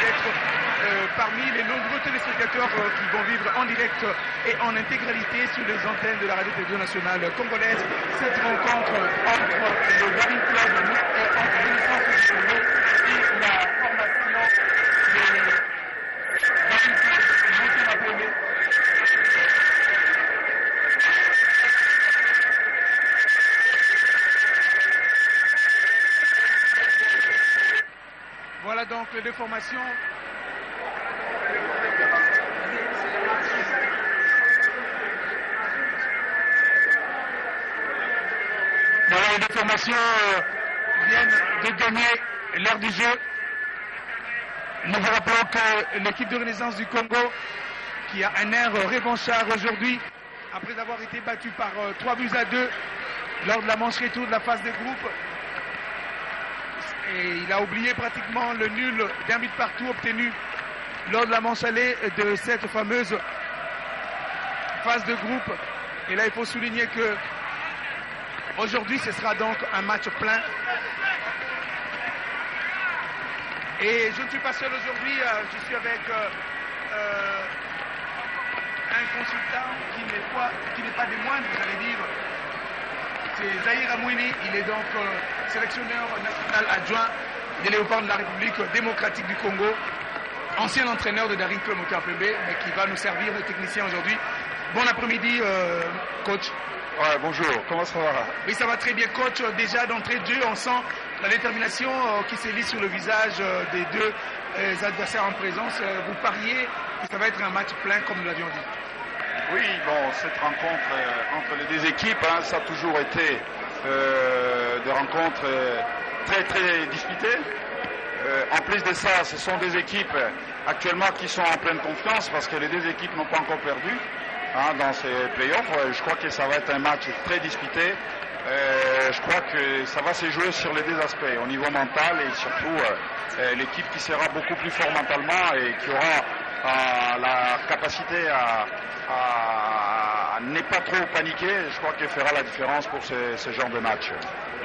d'être parmi les nombreux téléspectateurs qui vont vivre en direct et en intégralité sur les antennes de la radio-télévision nationale congolaise cette rencontre entre le Daring Club et entre Renaissance du Congo et la formation des Daring Club Motema Pembe. Voilà donc les deux formations. Voilà, les deux formations viennent de gagner l'heure du jeu. Nous vous rappelons que l'équipe de Renaissance du Congo, qui a un air revanchard aujourd'hui, après avoir été battue par 3-2 lors de la manche retour de la phase de groupe, et il a oublié pratiquement le nul d'un but partout obtenu lors de la manche allée de cette fameuse phase de groupe. Et là, il faut souligner que aujourd'hui, ce sera donc un match plein. Et je ne suis pas seul aujourd'hui, je suis avec un consultant qui n'est pas des moindres, j'allais dire. C'est Zahir Amouini, il est donc sélectionneur national adjoint des Léopards de la République démocratique du Congo, ancien entraîneur de Daring Club Motema Pembe, mais qui va nous servir de technicien aujourd'hui. Bon après-midi, coach. Ouais, bonjour, comment ça va? Oui, ça va très bien, coach. Déjà d'entrée de jeu, on sent la détermination qui se lit sur le visage des deux adversaires en présence. Vous pariez que ça va être un match plein, comme nous l'avions dit. Oui, bon, cette rencontre entre les deux équipes, ça a toujours été des rencontres très très disputées. En plus de ça, ce sont des équipes actuellement qui sont en pleine confiance parce que les deux équipes n'ont pas encore perdu dans ces playoffs. Je crois que ça va être un match très disputé. Je crois que ça va se jouer sur les deux aspects, au niveau mental et surtout l'équipe qui sera beaucoup plus fort mentalement et qui aura la capacité à ne pas trop paniquer, je crois qu'elle fera la différence pour ce genre de match.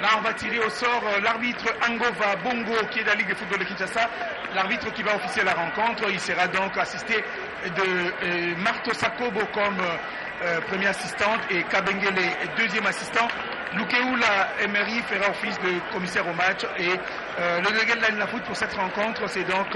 Là, on va tirer au sort l'arbitre Angova Bongo, qui est de la Ligue de football de Kinshasa. L'arbitre qui va officier la rencontre, il sera donc assisté de Marto Sakobo comme première assistante et Kabengele deuxième assistant. Lukeula Emery fera office de commissaire au match et le délégué de la foot pour cette rencontre, c'est donc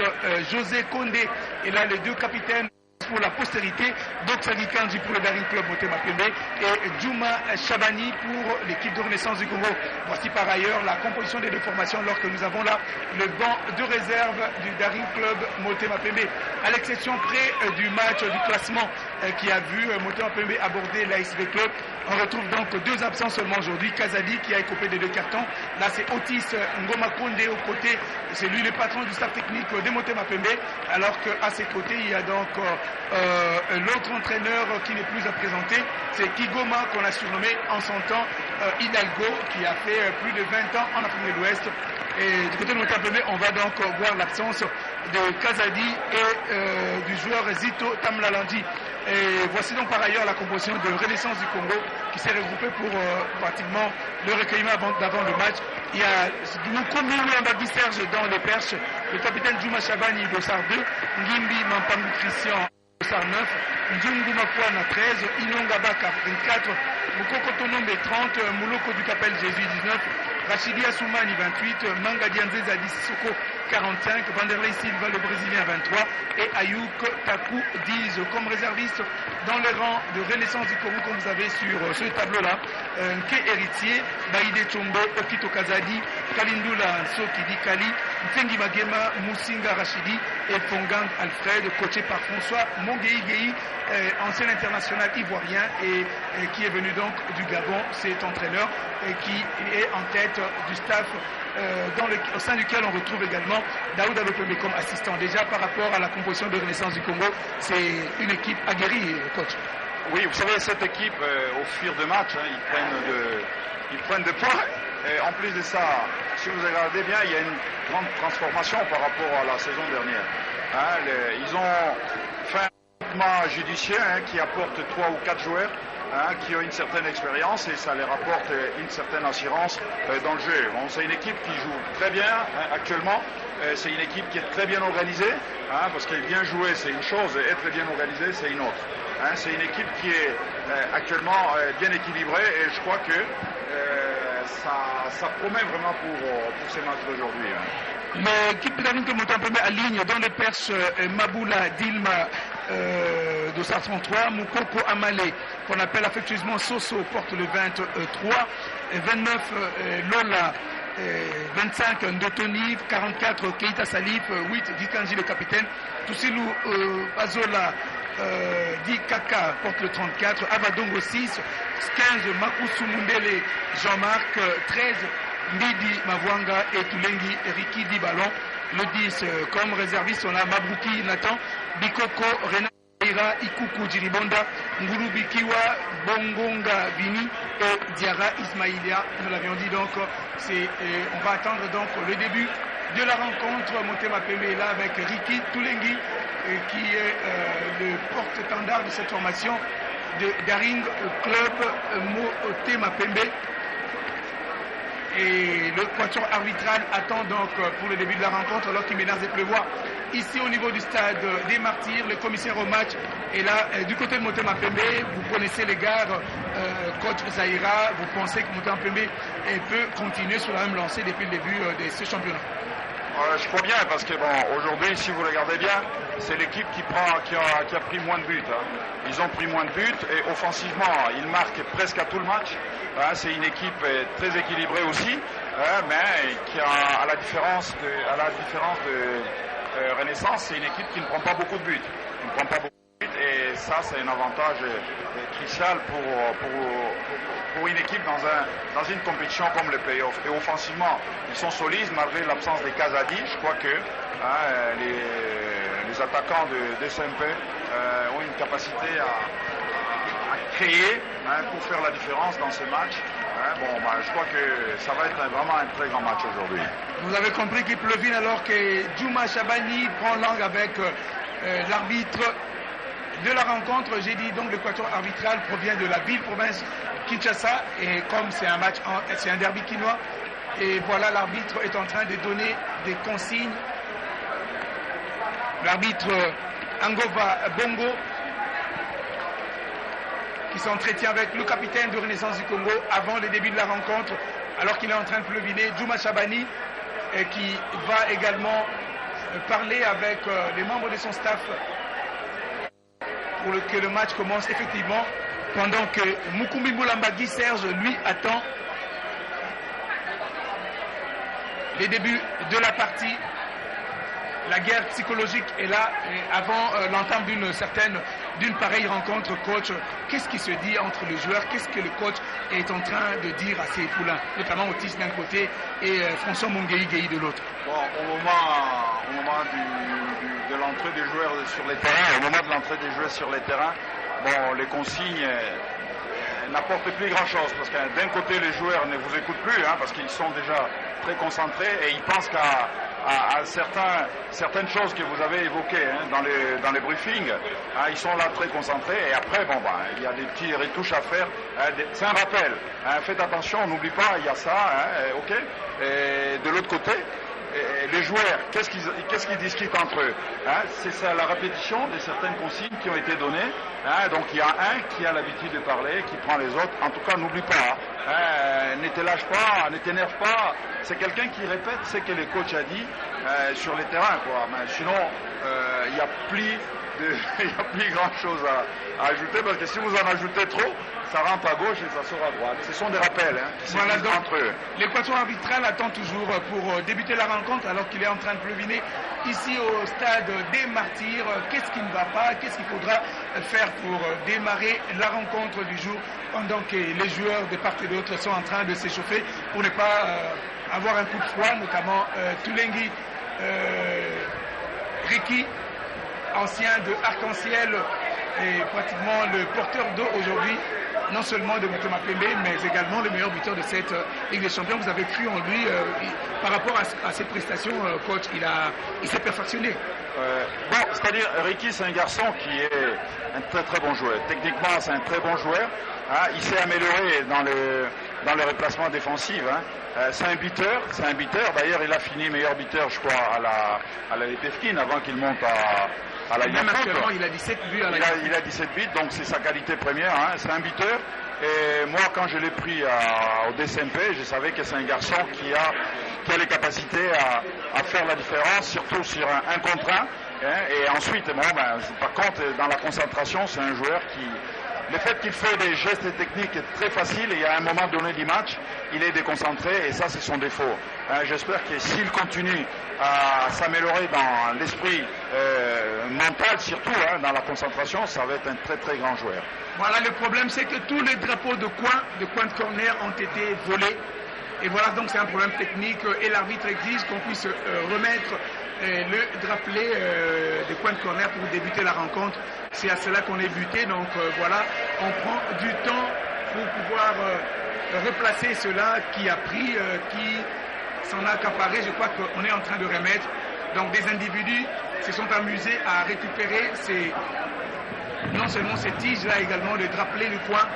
José Kondé. Et là, les deux capitaines pour la postérité, Doksagi Kanji pour le Daring Club Motema Pembe et Djouma Chabani pour l'équipe de Renaissance du Congo. Voici par ailleurs la composition des deux formations lorsque nous avons là le banc de réserve du Daring Club Motema Pembe. À l'exception près du match du classement qui a vu Motema Pembe aborder l'ASV Club, on retrouve donc deux absents seulement aujourd'hui. Kazadi qui a écopé des deux cartons. Là c'est Otis Ngoma Kondé au côté, c'est lui le patron du staff technique de Motema Pembe, alors qu'à ses côtés il y a donc l'autre entraîneur qui n'est plus à présenter, c'est Kigoma qu'on a surnommé en son temps Hidalgo, qui a fait plus de 20 ans en Afrique de l'Ouest. Et du côté de Motema Pembe, on va donc voir l'absence de Kazadi et du joueur Zito Tamlalandi. Et voici donc par ailleurs la composition de Renaissance du Congo qui s'est regroupée pour pratiquement le recueillement d'avant le match. Il y a Mukomi Mbagi Serge dans les perches, le capitaine Djouma Chabani Dossard 2, Ngimbi Mampamou Christian Dossard 9, Ndjungu Mafouana 13, Inonga Baka 24, Mukoko Tonombe 30, Mouloko du Capel Jésus 19, Rachidi Assoumani 28, Manga Dianzeza Sissoko 45, Vanderlei Silva le Brésilien 23 et Ayouk Taku 10 comme réserviste dans les rangs de Renaissance du Congo comme vous avez sur ce tableau-là. Nke Héritier, Baïde Chombe, Okito Kazadi, Kalindula Sokidi Kali, Mfengi Magema, Moussinga Rachidi et Fongang Alfred, coaché par François Monguei, ancien international ivoirien et qui est venu donc du Gabon, cet entraîneur qui est en tête du staff au sein duquel on retrouve également Daouda Bepembe comme assistant. Déjà par rapport à la composition de Renaissance du Congo, c'est une équipe aguerrie, coach. Oui, vous savez, cette équipe, au fur de match, ils prennent de poids. Et en plus de ça, si vous regardez bien, il y a une grande transformation par rapport à la saison dernière. Ils ont fait un recrutement judicieux qui apporte 3 ou 4 joueurs qui ont une certaine expérience et ça leur apporte une certaine assurance dans le jeu. Bon, c'est une équipe qui joue très bien actuellement c'est une équipe qui est très bien organisée, hein, parce qu'elle bien jouer c'est une chose, et être bien organisée c'est une autre. Hein, c'est une équipe qui est actuellement bien équilibrée et je crois que ça promet vraiment pour ces matchs d'aujourd'hui. Hein. L'équipe de Montpellier aligne dans les perches Maboula Dilma de Sarson 3, Moukoko Amale, qu'on appelle affectueusement Soso, porte le 23, 29 Lola, 25 Ndotoniv, 44 Keita Salif, 8 Dikanji le capitaine, Toussilou Azola, Di Kaka porte le 34, Avadongo 6, 15 Makousou Mundele Jean-Marc, 13 Mbidi Mavwanga et Toulengi Riki Di Ballon. Le 10 comme réserviste, on a Mabruki Nathan, Bikoko Renan Ira, Ikuku Jiribonda, Nguru Bikiwa, Bongonga Vini et Diara Ismaïlia. Nous l'avions dit donc, on va attendre donc le début de la rencontre. Motema Pembe est là avec Riki Toulengi qui est le porte-étendard de cette formation de Daring Club Motema Pembe. Et le quatuor arbitral attend donc pour le début de la rencontre alors qu'il menace de pleuvoir. Ici au niveau du stade des Martyrs, le commissaire au match est là du côté de Motema Pembe. Vous connaissez les gars, coach Zahira, vous pensez que Motema Pembe peut continuer sur la même lancée depuis le début de ce championnat? Je crois bien parce que bon, aujourd'hui, si vous regardez bien, c'est l'équipe qui a pris moins de buts. Hein. Ils ont pris moins de buts et offensivement, ils marquent presque à tout le match. Hein, c'est une équipe très équilibrée aussi, hein, mais qui a, à la différence de Renaissance, c'est une équipe qui ne prend pas beaucoup de buts. Ils ne prend pas beaucoup de buts et ça, c'est un avantage crucial pour une équipe dans une compétition comme le play-off. Et offensivement, ils sont solides malgré l'absence des Kazadi. Je crois que les attaquants de SMP ont une capacité à créer pour faire la différence dans ce match. Je crois que ça va être vraiment un très grand match aujourd'hui. Vous avez compris qu'il pleuvine alors que Djouma Chabani prend langue avec l'arbitre de la rencontre. J'ai dit donc le quatuor arbitral provient de la ville-province Kinshasa et comme c'est un match, c'est un derby quinois et voilà l'arbitre est en train de donner des consignes. L'arbitre Angova Bongo qui s'entretient avec le capitaine de Renaissance du Congo avant le début de la rencontre alors qu'il est en train de pleuviner. Djouma Chabani qui va également parler avec les membres de son staff pour que le match commence effectivement pendant que Mukumbi Moulambagui Serge lui attend les débuts de la partie. La guerre psychologique est là avant l'entame d'une pareille rencontre. Coach, qu'est-ce qui se dit entre les joueurs? Qu'est-ce que le coach est en train de dire à ses poulains, notamment Otis d'un côté et François Mongei de l'autre? Bon, au moment de l'entrée des joueurs sur les terrains, bon, les consignes n'apportent plus grand-chose parce que d'un côté les joueurs ne vous écoutent plus parce qu'ils sont déjà très concentrés et ils pensent qu'à certaines choses que vous avez évoquées dans les briefings, ils sont là très concentrés et après il y a des petits retouches à faire. C'est un rappel. Faites attention, n'oublie pas, il y a ça. Ok. Et de l'autre côté, les joueurs, qu'est-ce qu'ils discutent entre eux? C'est ça, la répétition de certaines consignes qui ont été données. Donc il y a un qui a l'habitude de parler, qui prend les autres. En tout cas, n'oublie pas, ne te lâche pas, ne t'énerve pas. C'est quelqu'un qui répète ce que le coach a dit sur les terrains, quoi. Mais sinon, il n'y a plus grand chose à ajouter parce que si vous en ajoutez trop, ça rentre à gauche et ça sort à droite. Ce sont des rappels qui voilà, donc, entre eux. L'équation arbitrale attend toujours pour débuter la rencontre alors qu'il est en train de pleuviner ici au stade des Martyrs. Qu'est-ce qui ne va pas? Qu'est-ce qu'il faudra faire pour démarrer la rencontre du jour pendant que les joueurs de part et d'autre sont en train de s'échauffer pour ne pas avoir un coup de froid, notamment Toulengi Riki, ancien de Arc-en-Ciel et pratiquement le porteur d'eau aujourd'hui, non seulement de Motema Pembe, mais également le meilleur buteur de cette Ligue des Champions. Vous avez cru en lui par rapport à ses prestations, coach, il s'est perfectionné. C'est-à-dire, Riki, c'est un garçon qui est un très très bon joueur. Techniquement, c'est un très bon joueur. Il s'est amélioré dans le replacement défensif. Hein. C'est un buteur. D'ailleurs, il a fini meilleur buteur, je crois, à la Lepevkin avant qu'il monte à la Même actuellement, il a 17 buts à la il a 17 buts, donc c'est sa qualité première. Hein. C'est un buteur. Et moi, quand je l'ai pris au DCMP, je savais que c'est un garçon qui a les capacités à faire la différence, surtout sur un contre un. Hein. Et ensuite, par contre, dans la concentration, c'est un joueur qui... Le fait qu'il fait des gestes techniques très faciles, et à un moment donné du match, il est déconcentré, et ça, c'est son défaut. J'espère que s'il continue à s'améliorer dans l'esprit mental, surtout dans la concentration, ça va être un très très grand joueur. Voilà, le problème, c'est que tous les drapeaux de coin de corner ont été volés. Et voilà, donc c'est un problème technique, et l'arbitre exige qu'on puisse remettre le drapelet de coin de corner pour débuter la rencontre. C'est à cela qu'on est buté, donc voilà, on prend du temps pour pouvoir replacer cela qui a pris, qui s'en a accaparé. Je crois qu'on est en train de remettre. Donc des individus se sont amusés à récupérer non seulement ces tiges-là, également le drapelet du coin,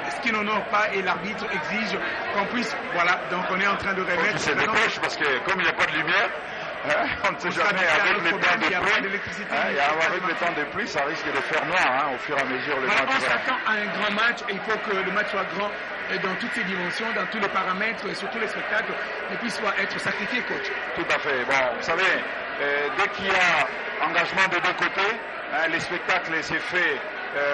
ce qui n'honore pas, et l'arbitre exige qu'on puisse, voilà, donc on est en train de remettre. C'est dépêche parce que comme il n'y a pas de lumière, on ne sait jamais, avec le temps de pluie, avec le temps de pluie, ça risque de faire noir au fur et à mesure le match. On s'attend à un grand match, et il faut que le match soit grand dans toutes ses dimensions, dans tous les paramètres, et sur tous les spectacles, et puisse être sacrifié, coach. Tout à fait. Bon, vous savez, dès qu'il y a engagement de deux côtés, les spectacles s'est fait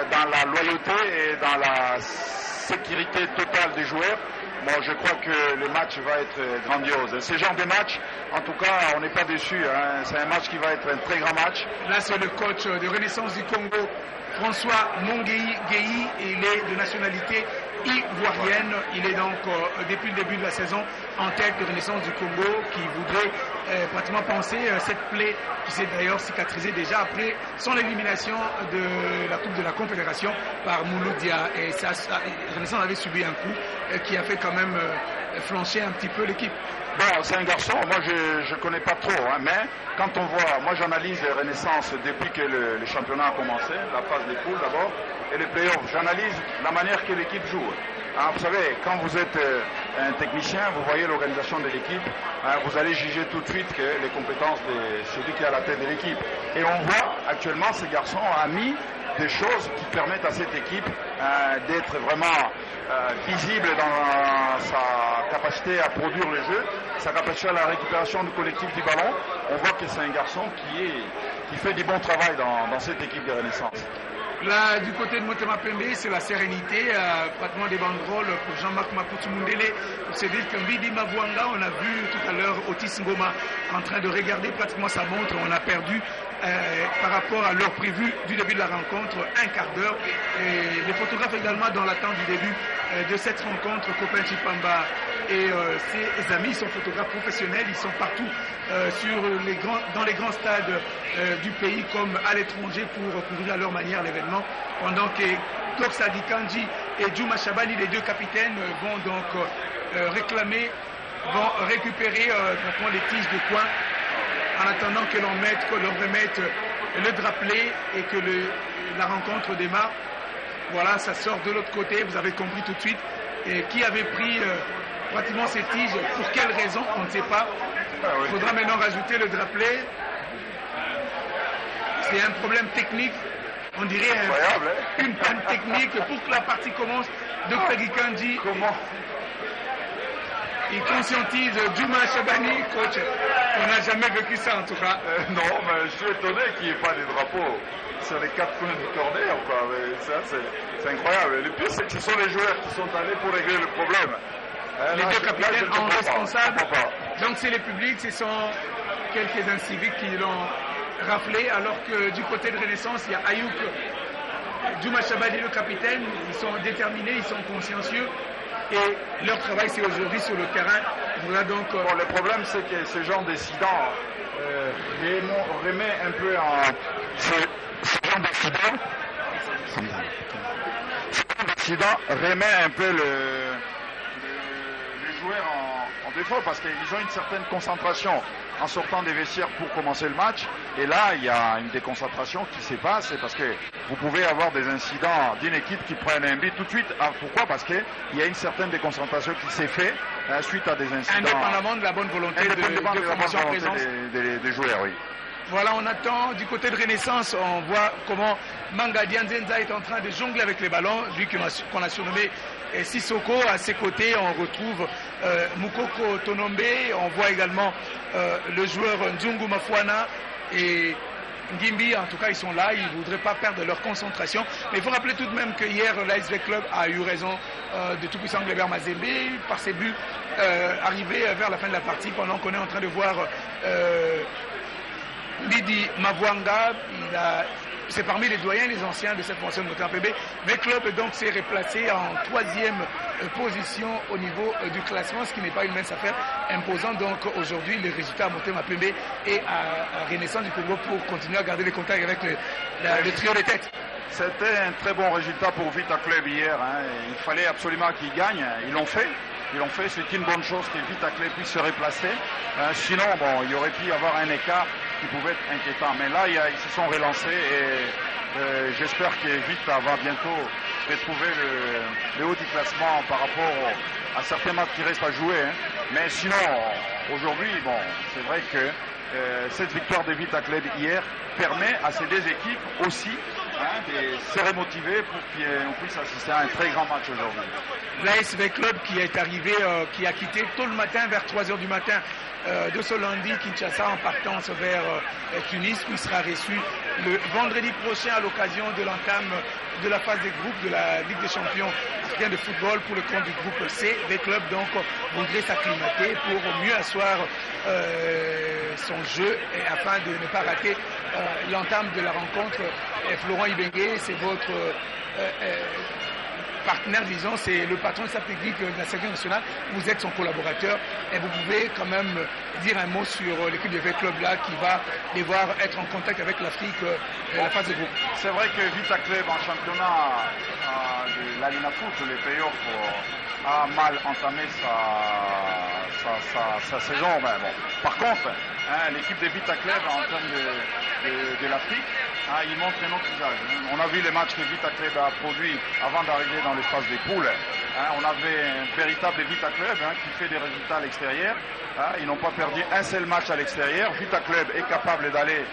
dans la loyauté et dans la sécurité totale des joueurs. Bon, je crois que le match va être grandiose. Ce genre de match, en tout cas, on n'est pas déçu. Hein. C'est un match qui va être un très grand match. Là, c'est le coach de Renaissance du Congo, François Mongueyi, il est de nationalité ivoirienne. Il est donc, depuis le début de la saison, en tête de Renaissance du Congo, qui voudrait pratiquement penser cette plaie qui s'est d'ailleurs cicatrisée déjà après son élimination de la Coupe de la Confédération par Mouloudia. Et Renaissance avait subi un coup qui a fait quand même flancher un petit peu l'équipe. Bon, c'est un garçon, moi je ne connais pas trop, mais quand on voit, moi j'analyse Renaissance depuis que le championnat a commencé, la phase des poules d'abord, et les playoffs, j'analyse la manière que l'équipe joue. Vous savez, quand vous êtes un technicien, vous voyez l'organisation de l'équipe, vous allez juger tout de suite que les compétences de celui qui est à la tête de l'équipe. Et on voit actuellement, ce garçon a mis des choses qui permettent à cette équipe d'être vraiment visible dans sa capacité à produire le jeu, sa capacité à la récupération du collectif du ballon. On voit que c'est un garçon qui fait du bon travail dans cette équipe de Renaissance. Là, du côté de Motema Pembe, c'est la sérénité, pratiquement des banderoles pour Jean-Marc Maputo Mundele, pour se dire que Mbidi Mavouanga, on a vu tout à l'heure Otis Ngoma en train de regarder pratiquement sa montre, on a perdu par rapport à l'heure prévue du début de la rencontre, un quart d'heure. Et les photographes également dans l'attente du début de cette rencontre, Copain Chipamba et ses amis, ils sont photographes professionnels, ils sont partout dans les grands stades du pays comme à l'étranger pour couvrir à leur manière l'événement, pendant que Toksadi Kanji et Juma Shabani, les deux capitaines, vont donc récupérer les tiges de coin en attendant que l'on remette le drapelet et que la rencontre démarre. Voilà, ça sort de l'autre côté, vous avez compris tout de suite. Et qui avait pris pratiquement ces tiges, pour quelle raison, on ne sait pas. Il faudra maintenant rajouter le drapelet. C'est un problème technique, on dirait une panne technique pour que la partie commence. Dr Gikanji, comment il conscientise Juma Shabani, coach. On n'a jamais vécu ça en tout cas. Non, mais je suis étonné qu'il n'y ait pas de drapeau sur les quatre coins du corner. Ça, c'est incroyable. Le pire, c'est que ce sont les joueurs qui sont allés pour régler le problème. Les deux capitaines en responsable. Donc c'est le public, ce sont quelques inciviques qui l'ont raflé, alors que du côté de Renaissance, il y a Ayouk, Juma Shabani, le capitaine. Ils sont déterminés, ils sont consciencieux. Et leur travail, c'est aujourd'hui sur le terrain. Voilà donc, le problème, c'est que ce genre d'incident remet un peu en... Ce genre d'incident remet un peu le joueurs en défaut parce qu'ils ont une certaine concentration en sortant des vestiaires pour commencer le match. Et là, il y a une déconcentration qui se passe parce que vous pouvez avoir des incidents d'une équipe qui prenne un but tout de suite. Pourquoi? Parce qu'il y a une certaine déconcentration qui s'est faite suite à des incidents. Indépendamment de la bonne volonté de formation présence des joueurs, oui. Voilà, on attend du côté de Renaissance, on voit comment Manga Dianzenza est en train de jongler avec les ballons, lui qu'on a surnommé Sissoko. À ses côtés, on retrouve Mukoko Tonombe, on voit également le joueur Nzungu Mafuana et Ngimbi. En tout cas, ils sont là, ils ne voudraient pas perdre leur concentration. Mais il faut rappeler tout de même que hier, l'ASV Club a eu raison de tout-puissant Gleber Mazembe par ses buts arrivés vers la fin de la partie, pendant qu'on est en train de voir Lidi Mavwanga. C'est parmi les doyens, les anciens de cette formation de Motema Pembe. Le club donc s'est replacé en 3e position au niveau du classement, ce qui n'est pas une mince affaire, imposant donc aujourd'hui les résultats à Motema Pembe et à Renaissance du Congo pour continuer à garder les contacts avec le trio de tête. C'était un très bon résultat pour Vita Club hier. Il fallait absolument qu'ils gagnent. Ils l'ont fait. C'est une bonne chose que Vita Club puisse se replacer. Sinon, il y aurait pu y avoir un écart qui pouvait être inquiétant. Mais là, ils se sont relancés et j'espère que Vita va bientôt retrouver le haut du classement par rapport à certains matchs qui restent à jouer. Mais sinon, aujourd'hui, c'est vrai que cette victoire de Vita Club hier permet à ces deux équipes aussi de se remotiver pour qu'on puisse assister à un très grand match aujourd'hui. L'ASV Club qui est arrivé, qui a quitté tôt le matin, vers 3h du matin, de Solandi, Kinshasa, en partance vers Tunis, où il sera reçu le vendredi prochain à l'occasion de l'entame de la phase des groupes de la Ligue des champions africains de football pour le compte du groupe C. Le club donc voudrait s'acclimater pour mieux asseoir son jeu et afin de ne pas rater l'entame de la rencontre. Florent Ibengue, c'est votre partenaire, disons, c'est le patron de sa technique de la sélection nationale. Vous êtes son collaborateur et vous pouvez quand même dire un mot sur l'équipe de V-Club là qui va devoir être en contact avec l'Afrique la phase de groupe. C'est vrai que Vita Club en championnat de l'Alina Foot, les playoffs, a mal entamé sa saison. Par contre, l'équipe de Vita Club en termes de l'Afrique, il montre un autre visage. On a vu les matchs que Vita Club a produits avant d'arriver dans les phases des poules. On avait un véritable Vita Club qui fait des résultats à l'extérieur. Ils n'ont pas perdu un seul match à l'extérieur. Vita Club est capable d'aller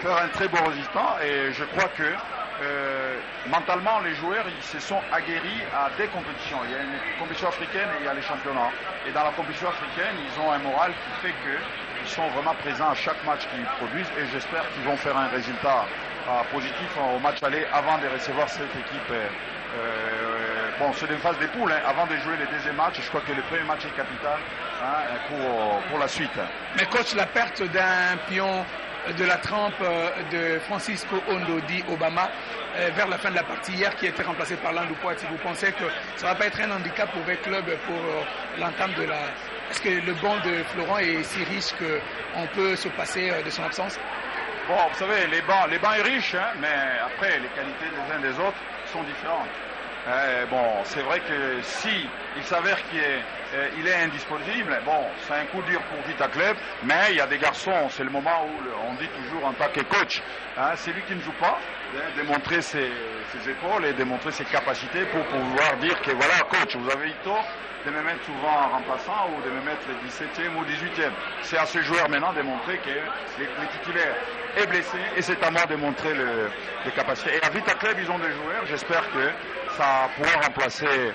faire un très beau résultat et je crois que mentalement les joueurs ils se sont aguerris à des compétitions. Il y a une compétition africaine et il y a les championnats. Et dans la compétition africaine, ils ont un moral qui fait qu'ils sont vraiment présents à chaque match qu'ils produisent et j'espère qu'ils vont faire un résultat positif au match aller avant de recevoir cette équipe. C'est une phase des poules. Avant de jouer le deuxième match, je crois que le premier match est capital pour la suite. Mais coach, la perte d'un pion de la trempe de Francisco Ondodi Obama vers la fin de la partie hier qui a été remplacé par Landou Poit, si vous pensez que ça ne va pas être un handicap pour le club pour l'entame de la... Est-ce que le banc de Florent est si riche qu'on peut se passer de son absence? Vous savez, les bancs est riche, mais après les qualités des uns des autres sont différentes. C'est vrai que si il s'avère qu'il est indisponible, c'est un coup dur pour Vita Club, mais il y a des garçons, c'est le moment où on dit toujours en tant que coach, c'est lui qui ne joue pas, démontrer ses épaules et démontrer ses capacités pour pouvoir dire que voilà coach, vous avez eu tort de me mettre souvent en remplaçant ou de me mettre 17e ou 18e. C'est à ce joueur maintenant de montrer que les titulaires est blessé et c'est à moi de montrer les capacités. Et à Vita Club, ils ont des joueurs, j'espère que ça pourra remplacer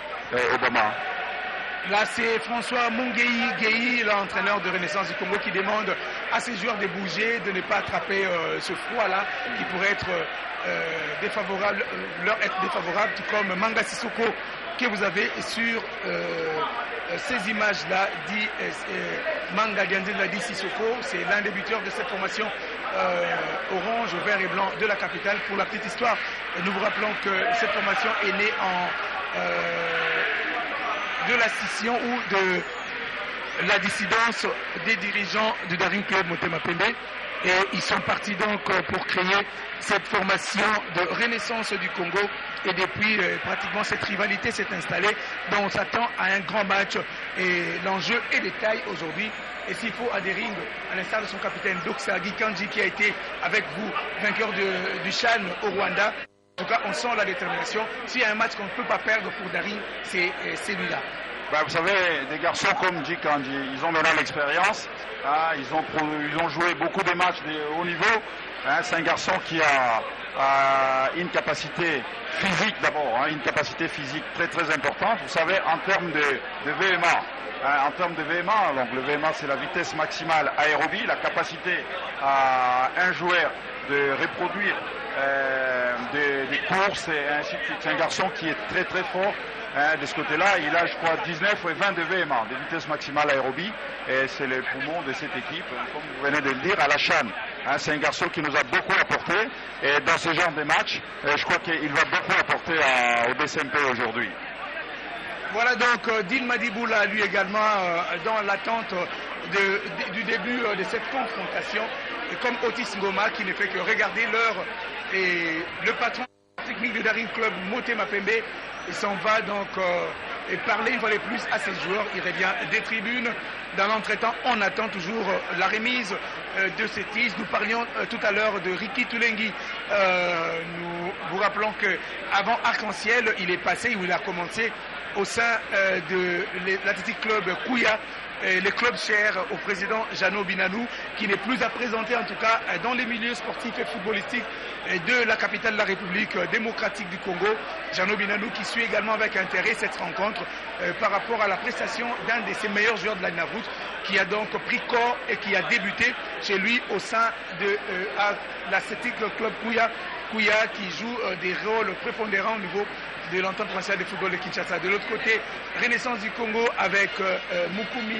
Obama. Là, c'est François Mungei, l'entraîneur de Renaissance du Congo, qui demande à ses joueurs de bouger, de ne pas attraper ce froid-là qui pourrait être leur être défavorable, tout comme Manga Sissoko que vous avez sur ces images-là, dit Manga Dianzenza dit Sissoko, c'est l'un des buteurs de cette formation orange, vert et blanc de la capitale. Pour la petite histoire, nous vous rappelons que cette formation est née de la scission ou de la dissidence des dirigeants du Daring Club Motema Pembe. Et ils sont partis donc pour créer cette formation de renaissance du Congo. Et depuis, pratiquement cette rivalité s'est installée. Donc on s'attend à un grand match. Et l'enjeu est de taille aujourd'hui. Et s'il faut adhérer à l'instar de son capitaine Doxa Gikanji qui a été avec vous vainqueur du Chan au Rwanda. En tout cas, on sent la détermination. S'il y a un match qu'on ne peut pas perdre pour Daring, c'est celui-là. Vous savez, des garçons comme Gikanji, ils ont maintenant l'expérience. Hein, ils ont joué beaucoup de matchs de haut niveau. Hein, c'est un garçon qui a une capacité physique d'abord, hein, une capacité physique très très importante. Vous savez, en termes de VMA. En termes de VMA, donc le VMA c'est la vitesse maximale aérobie, la capacité à un joueur de reproduire des courses et ainsi de suite. C'est un garçon qui est très très fort de ce côté-là. Il a je crois 19 ou 20 de VMA, de vitesse maximale aérobie, et c'est le poumon de cette équipe, comme vous venez de le dire, à la Chan. C'est un garçon qui nous a beaucoup apporté et dans ce genre de match, je crois qu'il va beaucoup apporter au DSMP aujourd'hui. Voilà donc Dilma Diboula, lui également, dans l'attente du début de cette confrontation, et comme Otis Ngoma qui ne fait que regarder l'heure. Et le patron technique de Daring Club, Motema Pembe, s'en va donc et parler une fois de plus à ses joueurs. Il revient des tribunes. Dans l'entretemps, on attend toujours la remise de ces tiges. Nous parlions tout à l'heure de Ricky Tulengi. Nous vous rappelons qu'avant Arc-en-Ciel, il est passé, où il a commencé au sein de l'Athletic Club Kouya, le club cher au président Jeannot Binanou, qui n'est plus à présenter en tout cas dans les milieux sportifs et footballistiques de la capitale de la République démocratique du Congo. Jeannot Binanou qui suit également avec intérêt cette rencontre par rapport à la prestation d'un de ses meilleurs joueurs de l'Ainaroute, qui a donc pris corps et qui a débuté chez lui au sein de l'Athletic Club Kouya, qui joue des rôles prépondérants au niveau de l'entente provinciale de football de Kinshasa. De l'autre côté, Renaissance du Congo avec Mukumi,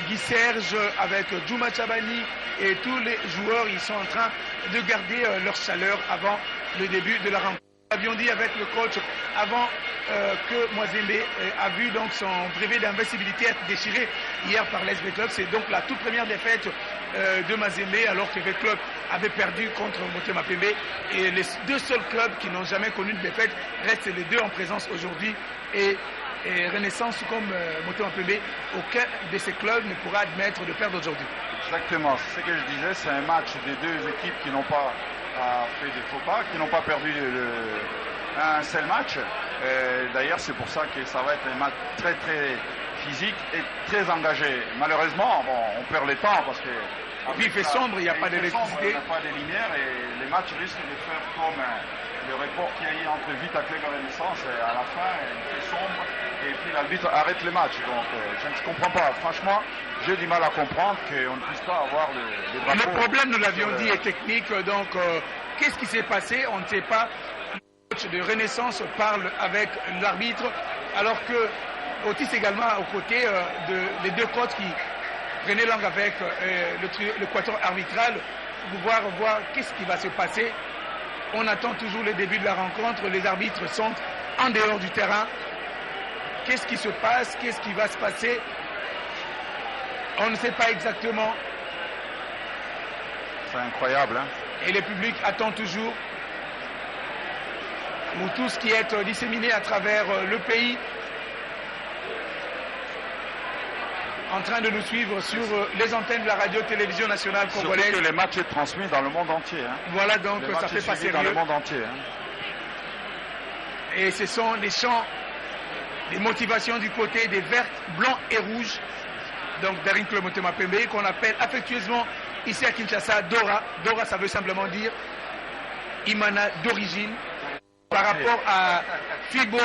Guy Serge, avec Djouma Chabani et tous les joueurs, ils sont en train de garder leur chaleur avant le début de la rencontre. Nous avions dit avec le coach avant que Mwazembe a vu donc son brevet d'invincibilité être déchiré hier par l'SB Club. C'est donc la toute première défaite de Mazembe, alors que le club avait perdu contre Motema Pembe. Et les deux seuls clubs qui n'ont jamais connu de défaite restent les deux en présence aujourd'hui. Et Renaissance comme Motema Pembe, aucun de ces clubs ne pourra admettre de perdre aujourd'hui. Exactement, c'est ce que je disais, c'est un match des deux équipes qui n'ont pas fait de faux pas, qui n'ont pas perdu un seul match. D'ailleurs, c'est pour ça que ça va être un match très très physique et très engagé. Malheureusement, on perd le temps parce que... Et puis il fait sombre, il n'y a pas d'électricité. Il n'y a pas de lumière et les matchs risquent de faire comme le report qu'il y a eu entre Vita Club et Renaissance. Et à la fin, il fait sombre et puis l'arbitre arrête le match. Donc je ne comprends pas. Franchement, j'ai du mal à comprendre qu'on ne puisse pas avoir le drapeau. Le problème, nous l'avions dit, est technique. Donc qu'est-ce qui s'est passé? On ne sait pas. Le coach de Renaissance parle avec l'arbitre, alors que Otis également aux côtés des deux coachs qui prenaient langue avec l'équateur arbitral pour voir qu'est-ce qui va se passer. On attend toujours le début de la rencontre. Les arbitres sont en dehors du terrain. Qu'est-ce qui se passe? Qu'est-ce qui va se passer? On ne sait pas exactement. C'est incroyable, hein? Et le public attend toujours. Ou tout ce qui est disséminé à travers le pays, en train de nous suivre sur les antennes de la radio-télévision nationale congolaise. Surtout que les matchs sont transmis dans le monde entier. Hein. Voilà, donc ça fait pas sérieux. Dans le monde entier. Hein. Et ce sont des chants, des motivations du côté des verts, blancs et rouges. Donc Daring Club Motema Pembe, qu'on appelle affectueusement ici à Kinshasa Dora. Dora, ça veut simplement dire Imana d'origine. Par rapport à Fibo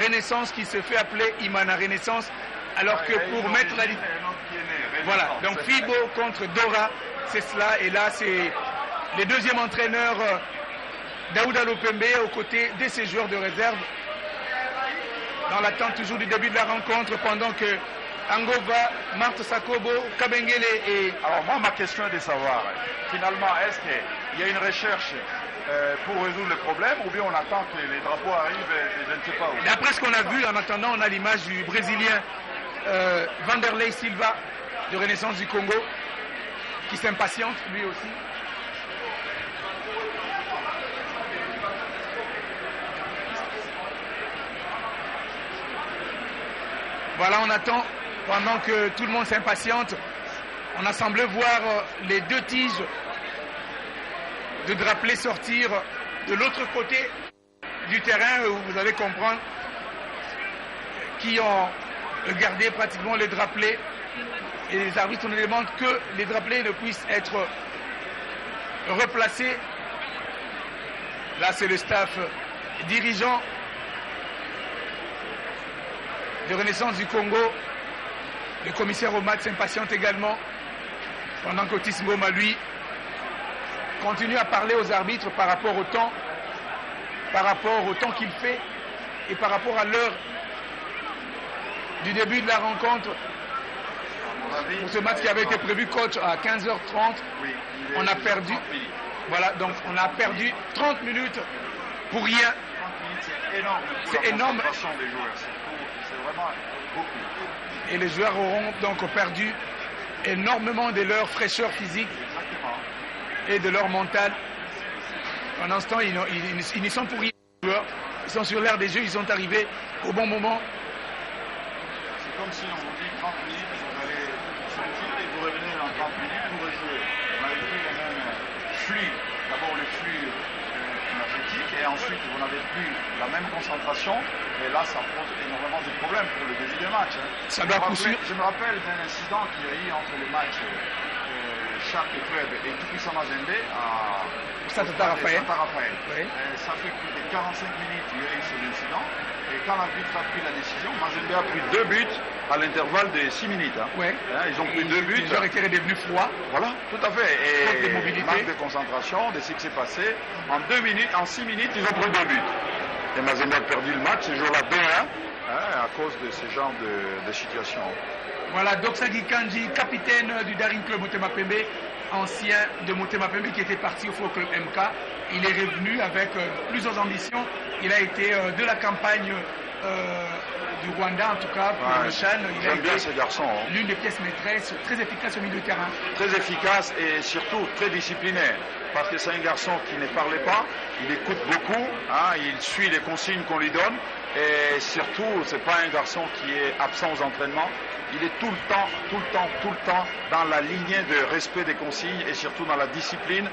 Renaissance qui se fait appeler Imana Renaissance, alors que pour mettre la voilà, donc Fibo contre Dora, c'est cela. Et là, c'est le deuxième entraîneur Daouda Lopembe aux côtés de ses joueurs de réserve, dans l'attente toujours du début de la rencontre, pendant que Angova, Marthe Sakobo, Kabengele et... Alors moi, ma question est de savoir, finalement, est-ce qu'il y a une recherche pour résoudre le problème, ou bien on attend que les drapeaux arrivent et je ne sais pas où? D'après ce qu'on a vu, en attendant, on a l'image du Brésilien Vanderlei Silva de Renaissance du Congo, qui s'impatiente lui aussi. Voilà, on attend pendant que tout le monde s'impatiente. On a semblé voir les deux tiges de Drapelet sortir de l'autre côté du terrain, où vous allez comprendre, qui ont gardé pratiquement les Drapelets. Et les arbitres ne demandent que les Drapelets ne puissent être replacés. Là, c'est le staff dirigeant de Renaissance du Congo. Le commissaire au match s'impatiente également, pendant qu'Otis Ngoma, lui, continue à parler aux arbitres par rapport au temps qu'il fait et par rapport à l'heure du début de la rencontre. Pour ce match qui avait été prévu, coach, à 15h30, on a perdu. Voilà, donc on a perdu 30 minutes pour rien. 30 minutes, c'est énorme. C'est énorme. C'est vraiment beaucoup. Et les joueurs auront donc perdu énormément de leur fraîcheur physique. Exactement. Et de leur mental. Pendant ce temps, ils n'y sont pour rien. Ils sont sur l'air des jeux, ils sont arrivés au bon moment. C'est comme si on vous dit 30 minutes, vous allez sortir et vous revenez dans 30 minutes pour rejouer. On avait plus le même flux. D'abord le flux énergétique et ensuite vous n'avez plus la même concentration. Et là, ça pose énormément de problèmes pour le début des matchs. Ça doit je me rappelle d'un incident qu'il y a eu entre le match Chaque Club et Tout-Puissant Mazembe à Santa Raphaël. Oui. Ça fait plus de 45 minutes qu'il y a eu cet incident. Et quand l'arbitre a pris la décision, Mazembe a pris 2 buts à l'intervalle de 6 minutes. Ouais. Ils ont pris 2 buts. Les joueurs étaient redevenus froids. Voilà, tout à fait. Et manque de concentration, de ce qui s'est passé. En 6 minutes, ils ont pris 2 buts. Et Mazembe a perdu le match, ce jour-là 2-1, à cause de ce genre de situation. Voilà, Doxagi Kanji, capitaine du Daring Club Motema Pembe, ancien de Motema Pembe qui était parti au Faux Club MK. Il est revenu avec plusieurs ambitions. Il a été de la campagne du Rwanda, en tout cas, pour le Chan. J'aime bien ce garçon. L'une des pièces maîtresses, très efficace au milieu de terrain. Très efficace et surtout très discipliné. Parce que c'est un garçon qui ne parlait pas, il écoute beaucoup, il suit les consignes qu'on lui donne. Et surtout, c'est pas un garçon qui est absent aux entraînements. Il est tout le temps dans la lignée de respect des consignes et surtout dans la discipline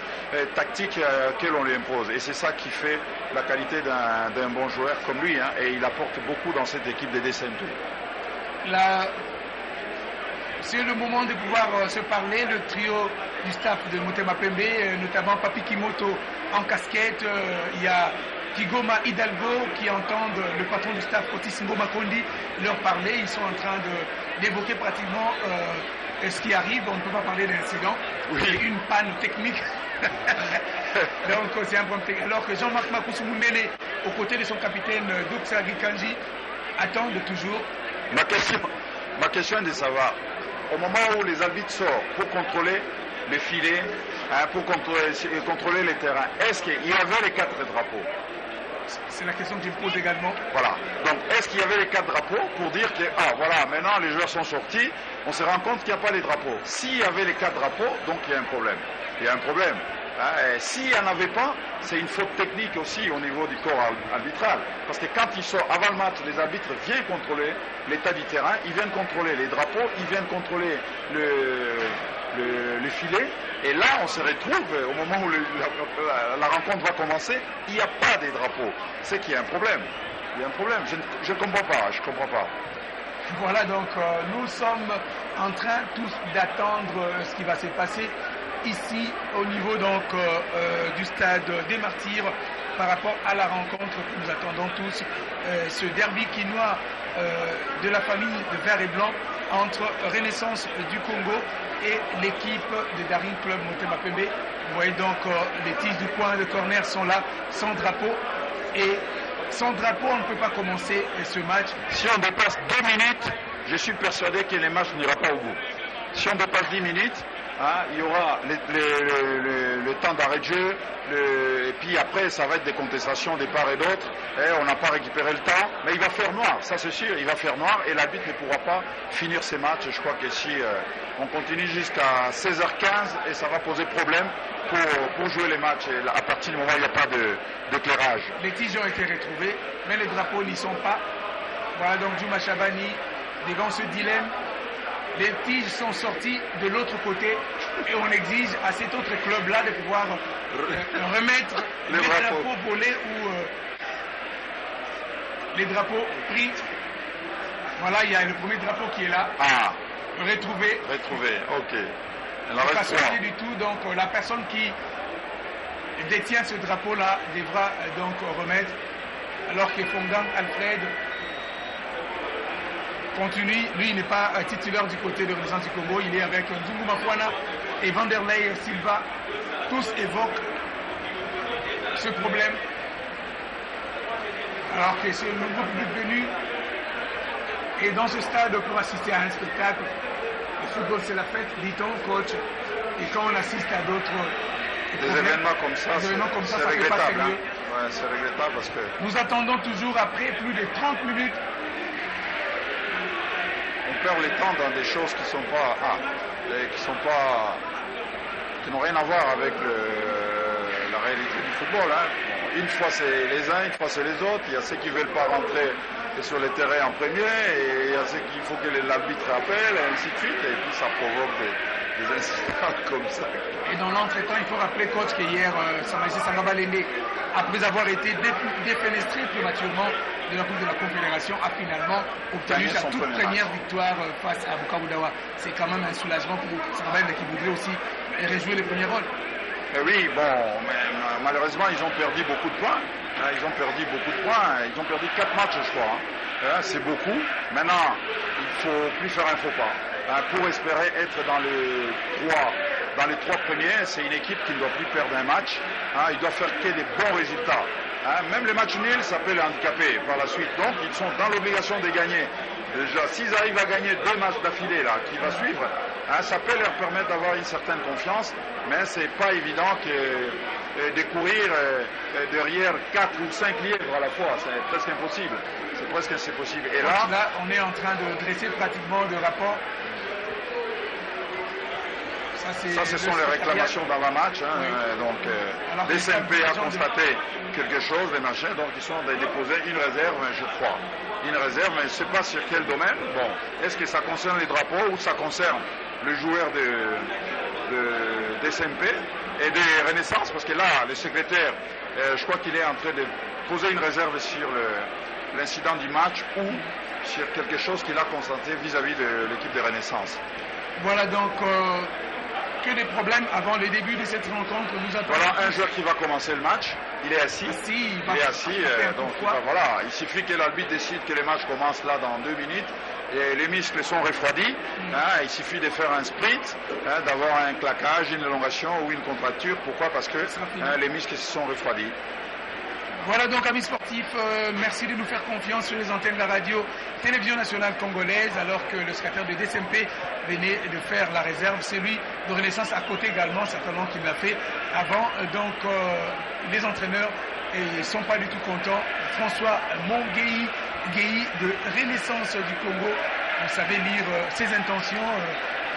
tactique que l'on lui impose. Et c'est ça qui fait la qualité d'un bon joueur comme lui. Et il apporte beaucoup dans cette équipe des DCMT. C'est le moment de pouvoir se parler. Le trio du staff de Motema Pembe, notamment Papi Kimoto en casquette. Il y a Kigoma Hidalgo qui entendent le patron du staff Otis Ngoma Kondi leur parler. Ils sont en train d'évoquer pratiquement ce qui arrive. On ne peut pas parler d'incident. Oui. C'est une panne technique. Donc c'est un problème technique. Alors que Jean-Marc Makousou Moumele, aux côtés de son capitaine Doxagi Kanji, attendent toujours. Ma question est de savoir, au moment où les arbitres sortent pour contrôler les filets, pour contrôler les terrains, est-ce qu'il y avait les 4 drapeaux? C'est la question que je me pose également. Voilà. Donc, est-ce qu'il y avait les 4 drapeaux pour dire que, voilà, maintenant les joueurs sont sortis, on se rend compte qu'il n'y a pas les drapeaux. S'il y avait les 4 drapeaux, donc il y a un problème. Il y a un problème. S'il n'y en avait pas, c'est une faute technique aussi au niveau du corps arbitral. Parce que quand ils sortent avant le match, les arbitres viennent contrôler l'état du terrain, ils viennent contrôler les drapeaux, ils viennent contrôler le filet. Et là, on se retrouve, au moment où la rencontre va commencer, il n'y a pas des drapeaux. C'est qu'il y a un problème. Il y a un problème. Je ne comprends pas. Je comprends pas. Voilà, donc nous sommes en train tous d'attendre ce qui va se passer ici au niveau donc du stade des Martyrs par rapport à la rencontre que nous attendons tous, ce derby quinois de la famille de vert et blanc entre Renaissance du Congo et l'équipe de Daring Club Motema Pembe. Vous voyez donc les tiges du coin de corner sont là, sans drapeau, et sans drapeau on ne peut pas commencer ce match. Si on dépasse 2 minutes, je suis persuadé que le match n'ira pas au bout. Si on dépasse 10 minutes, il y aura le temps d'arrêt de jeu, et puis après ça va être des contestations des part et d'autre, on n'a pas récupéré le temps, mais il va faire noir, ça c'est sûr, il va faire noir et l'arbitre ne pourra pas finir ses matchs. Je crois que si on continue jusqu'à 16h15 et ça va poser problème pour jouer les matchs, et à partir du moment où il n'y a pas d'éclairage. Les tiges ont été retrouvés, mais les drapeaux n'y sont pas. Voilà donc Juma Chabani devant ce dilemme. Les tiges sont sorties de l'autre côté et on exige à cet autre club-là de pouvoir remettre les drapeaux volés ou les drapeaux pris. Voilà, il y a le premier drapeau qui est là. Ah, retrouvé, ok. Il en pas reste sorti 3. du tout, donc la personne qui détient ce drapeau-là devra donc remettre, alors que Fongang Alfred continue, lui il n'est pas titulaire du côté de Renaissance du Congo, il est avec Ndungu Mafwana et Vanderlei Silva, tous évoquent ce problème, alors que c'est le nouveau public venu et dans ce stade pour assister à un spectacle. Le football c'est la fête, dit-on, coach, et quand on assiste à d'autres Des événements comme ça, c'est c'est regrettable. regrettable. Hein. Ouais, c'est regrettable parce que Nous attendons toujours après plus de 30 minutes. on perd le temps dans des choses qui n'ont rien à voir avec la réalité du football. Hein. Bon, une fois c'est les uns, une fois c'est les autres. Il y a ceux qui ne veulent pas rentrer sur le terrain en premier et il y a ceux qu'il faut que l'arbitre appelle et ainsi de suite. Et puis ça provoque des incidents comme ça. Et dans l'entretemps, il faut rappeler, coach, que hier, Samaïsé Sangaba Lende, après avoir été défenestré prématurément de la Coupe de la Confédération, a finalement obtenu sa toute première victoire face à Bukavu Dawa. C'est quand même un soulagement pour Sangaba Lende qui voudrait aussi rejouer le premier rôle. Oui, bon, mais malheureusement, ils ont perdu beaucoup de points. Ils ont perdu 4 matchs, je crois. C'est beaucoup. Maintenant, il ne faut plus faire un faux pas. Pour espérer être dans les 3 premiers, c'est une équipe qui ne doit plus perdre un match. Il doit faire que des bons résultats. Même les matchs nuls, ça peut les handicaper par la suite. Donc, ils sont dans l'obligation de gagner. Déjà, s'ils arrivent à gagner 2 matchs d'affilée là, qui va suivre, ça peut leur permettre d'avoir une certaine confiance, mais c'est pas évident de courir derrière 4 ou 5 lièvres à la fois. C'est presque impossible. C'est presque impossible. Et là, on est en train de dresser pratiquement le rapport. Ça, ce sont les réclamations dans le match. Oui. Donc, DCMP a constaté quelque chose, les machins, donc ils sont déposés une réserve, je crois. Une réserve, mais je ne sais pas sur quel domaine. Bon, est-ce que ça concerne les drapeaux ou ça concerne le joueur de DCMP et de Renaissance? Parce que là, le secrétaire, je crois qu'il est en train de poser une réserve sur l'incident du match ou sur quelque chose qu'il a constaté vis-à-vis de l'équipe de Renaissance. Voilà donc que des problèmes avant le début de cette rencontre. Nous attendons. Voilà un joueur qui va commencer le match. Il est assis. Il suffit que l'arbitre décide que le match commence là dans 2 minutes. Et les muscles sont refroidis. Il suffit de faire un sprint, d'avoir un claquage, une élongation ou une contracture. Pourquoi? Parce que les muscles se sont refroidis. Voilà donc, amis sportifs, merci de nous faire confiance sur les antennes de la radio Télévision nationale congolaise, alors que le secrétaire de DCMP venait de faire la réserve. C'est lui de Renaissance à côté également, certainement qu'il l'a fait avant. Donc, les entraîneurs ne sont pas du tout contents. François Monguei de Renaissance du Congo, vous savez lire ses intentions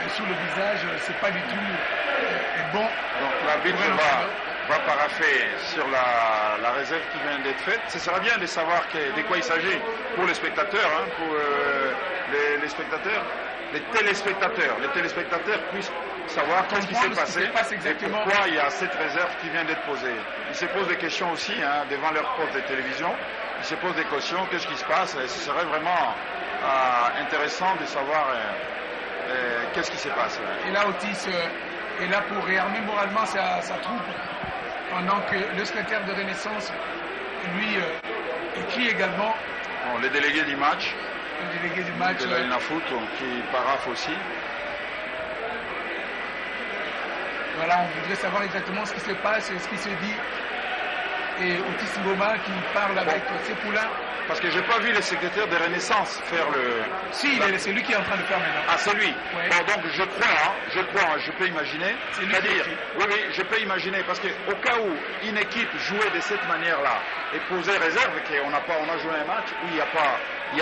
sous le visage, c'est pas du tout bon. Donc, l'arbitre va paraffer sur la réserve qui vient d'être faite. Ce sera bien de savoir de quoi il s'agit pour les spectateurs, pour les spectateurs, les téléspectateurs puissent savoir qu'est-ce qui s'est passé et pourquoi il y a cette réserve qui vient d'être posée. Ils se posent des questions aussi devant leur poste de télévision. Ils se posent des questions, qu'est-ce qui se passe, et ce serait vraiment intéressant de savoir qu'est-ce qui se passe. Et là, Otis est là pour réarmer moralement sa troupe, pendant que le secrétaire de Renaissance, lui, écrit également. Bon, les délégués du match. Le délégué du match. De l'INAFOOT qui paraffe aussi. Voilà, on voudrait savoir exactement ce qui se passe, ce qui se dit. Et Otis Ngoma qui parle avec ses poulains. Parce que je n'ai pas vu le secrétaire de Renaissance faire le... Si, c'est lui qui est en train de faire maintenant. Ah, c'est lui. Ouais. Bon, donc je crois, je peux imaginer. C'est-à-dire, oui, je peux imaginer, parce qu'au cas où une équipe jouait de cette manière-là et posait réserve, qu'on a joué un match où il n'y a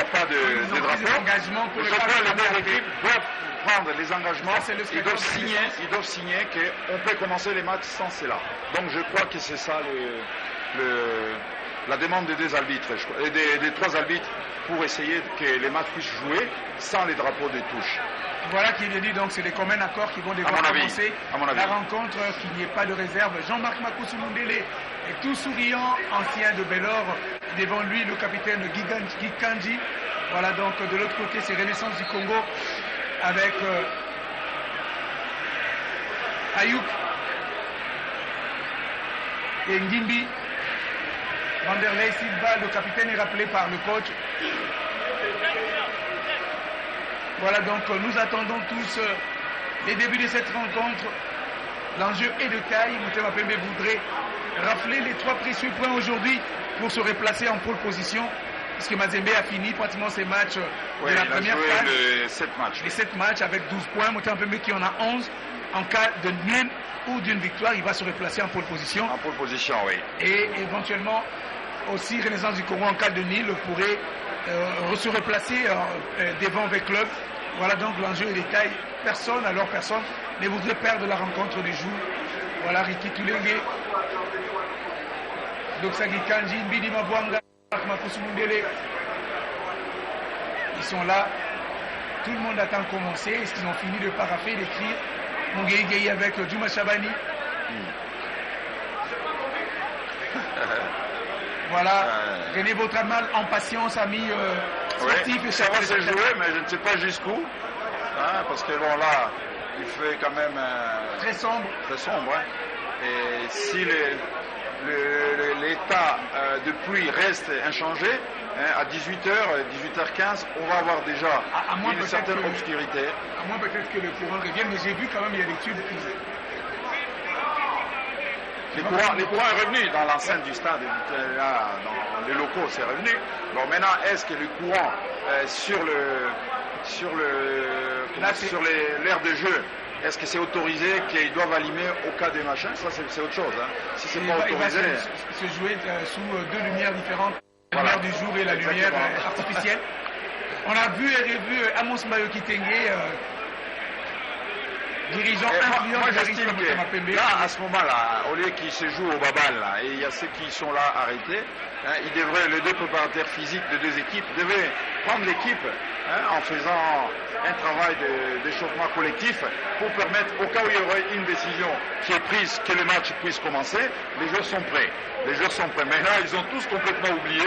pas de drapeau, je crois que les deux équipes doivent prendre les engagements, ils doivent signer qu'on peut commencer les matchs sans cela. Donc je crois que c'est ça la demande des deux arbitres, des trois arbitres, pour essayer que les matchs puissent jouer sans les drapeaux de touche. Voilà qui est dit, donc c'est des communs accords qui vont devoir commencer la rencontre, qu'il n'y ait pas de réserve. Jean-Marc Makossou Mundele est tout souriant, ancien de Bellor. Devant lui, le capitaine Guy Kanji. Voilà, donc de l'autre côté, c'est Renaissance du Congo avec Ayouk et Ngimbi. Vanderlei Silva, le capitaine, est rappelé par le coach. Voilà, donc nous attendons tous les débuts de cette rencontre. L'enjeu est de taille. Moutéma Pembe voudrait rafler les 3 précieux points aujourd'hui pour se replacer en pole position. Parce que Mazembe a fini pratiquement ses matchs de la première phase. Les 7 matchs avec 12 points. Moutéma Pembe qui en a 11. En cas de nul ou d'une victoire, il va se replacer en pole position. En pole position, oui. Et éventuellement aussi Renaissance du Congo en cas de nul pourrait se replacer devant les clubs. Voilà donc l'enjeu et les tailles. Personne ne voudrait perdre la rencontre du jour. Voilà Ricky Tulenge, Doksagi Kanji, Mbidi Mabwanga, Makossou Mundele. Ils sont là. Tout le monde attend commencer. Est-ce qu'ils ont fini de paraffer, d'écrire Mungei Gei avec Djuma Chabani. Voilà. René Vautremal en patience a mis sportif. Oui, ça va se jouer, mais je ne sais pas jusqu'où. Hein, parce que bon, là, il fait quand même très sombre. Très sombre. Hein. Et si l'état de pluie reste inchangé, hein, à 18h, 18h15, on va avoir déjà une certaine obscurité. À moins peut-être que le courant revienne, mais j'ai vu quand même, il y a l'étude qui... Les courants est revenu dans l'enceinte du stade, là, dans les locaux, c'est revenu. Bon, maintenant, est-ce que le courant sur l'aire de jeu, est-ce que c'est autorisé qu'ils doivent allumer au cas des machins? Ça, c'est autre chose. Hein. Si c'est pas autorisé. Il va se jouer sous 2 lumières différentes, la lumière du jour et la lumière artificielle. On a vu et revu Amos Mbayo Kitenge, dirigeant influent moi j'estime que là, à ce moment-là, au lieu qu'ils se jouent au babal, là, et il y a ceux qui sont là arrêtés, hein, les deux préparateurs physiques de 2 équipes devaient prendre l'équipe en faisant un travail d'échauffement collectif pour permettre, au cas où il y aurait une décision qui est prise, que le match puisse commencer, les joueurs sont prêts. Maintenant, ils ont tous complètement oublié.